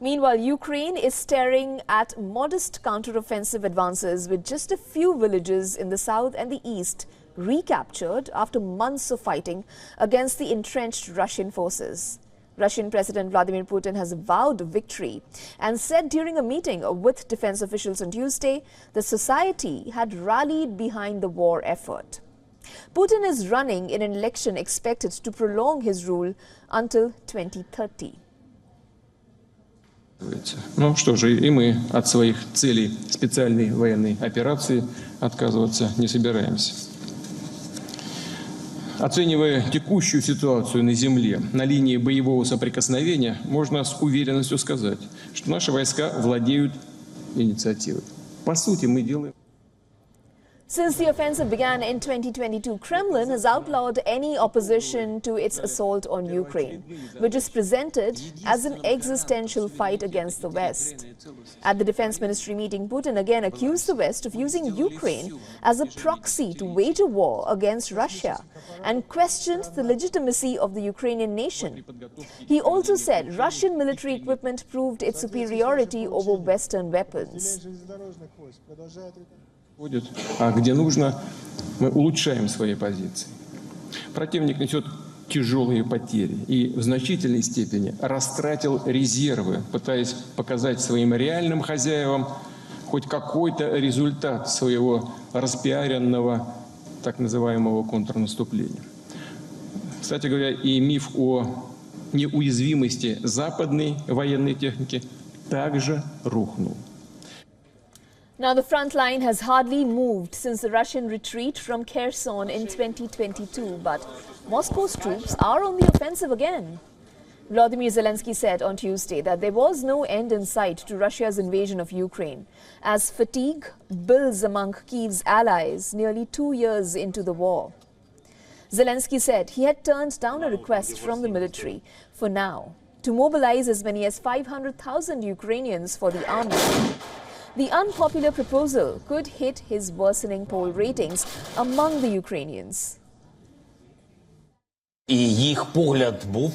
Meanwhile, Ukraine is staring at modest counteroffensive advances with just a few villages in the south and the east recaptured after months of fighting against the entrenched Russian forces. Russian President Vladimir Putin has vowed victory and said during a meeting with defense officials on Tuesday that society had rallied behind the war effort. Putin is running in an election expected to prolong his rule until 2030. Ну что же, и мы от своих целей специальной военной операции отказываться не собираемся. Оценивая текущую ситуацию на земле, на линии боевого соприкосновения, можно с уверенностью сказать, что наши войска владеют инициативой. По сути, мы делаем... Since the offensive began in 2022, Kremlin has outlawed any opposition to its assault on Ukraine, which is presented as an existential fight against the West. At the Defense Ministry meeting, Putin again accused the West of using Ukraine as a proxy to wage a war against Russia and questioned the legitimacy of the Ukrainian nation. He also said Russian military equipment proved its superiority over Western weapons. А где нужно, мы улучшаем свои позиции. Противник несет тяжелые потери и в значительной степени растратил резервы, пытаясь показать своим реальным хозяевам хоть какой-то результат своего распиаренного так называемого контрнаступления. Кстати говоря, и миф о неуязвимости западной военной техники также рухнул. Now, the front line has hardly moved since the Russian retreat from Kherson in 2022, but Moscow's troops are on the offensive again. Vladimir Zelensky said on Tuesday that there was no end in sight to Russia's invasion of Ukraine, as fatigue builds among Kyiv's allies nearly 2 years into the war. Zelensky said he had turned down a request from the military for now to mobilize as many as 500,000 Ukrainians for the army. The unpopular proposal could hit his worsening poll ratings among the Ukrainians. І їх погляд був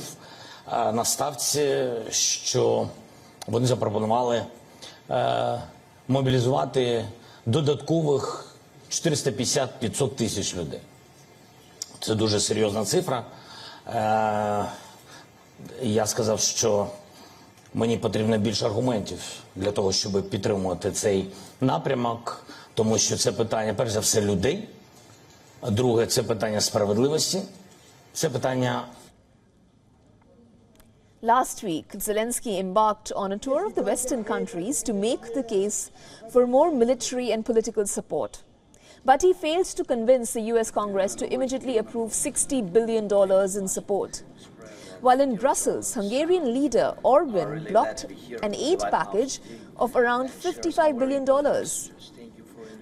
на ставці, що вони запропонували мобілізувати додаткових 450-500 тисяч людей. Це дуже серйозна цифра. Я сказав, що мені потрібно більше аргументів для того, щоб підтримувати цей напрямок, тому що це питання, перш за все, людей. Друге, це питання справедливості. Це питання... Last week, Zelensky embarked on a tour of the Western countries to make the case for more military and political support. But he failed to convince the US Congress to immediately approve $60 billion in support. While in Brussels, Hungarian leader Orban blocked an aid package of around $55 billion.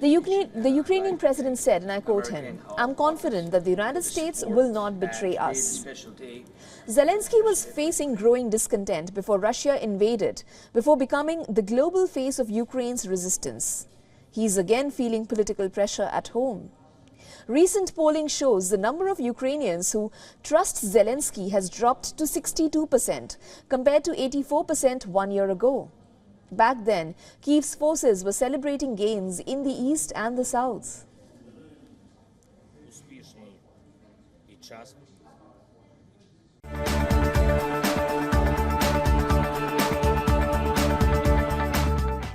The Ukrainian president said, and I quote him, "I'm confident that the United States will not betray us." Zelensky was facing growing discontent before Russia invaded, before becoming the global face of Ukraine's resistance. He's again feeling political pressure at home. Recent polling shows the number of Ukrainians who trust Zelensky has dropped to 62%, compared to 84% 1 year ago. Back then, Kyiv's forces were celebrating gains in the east and the south.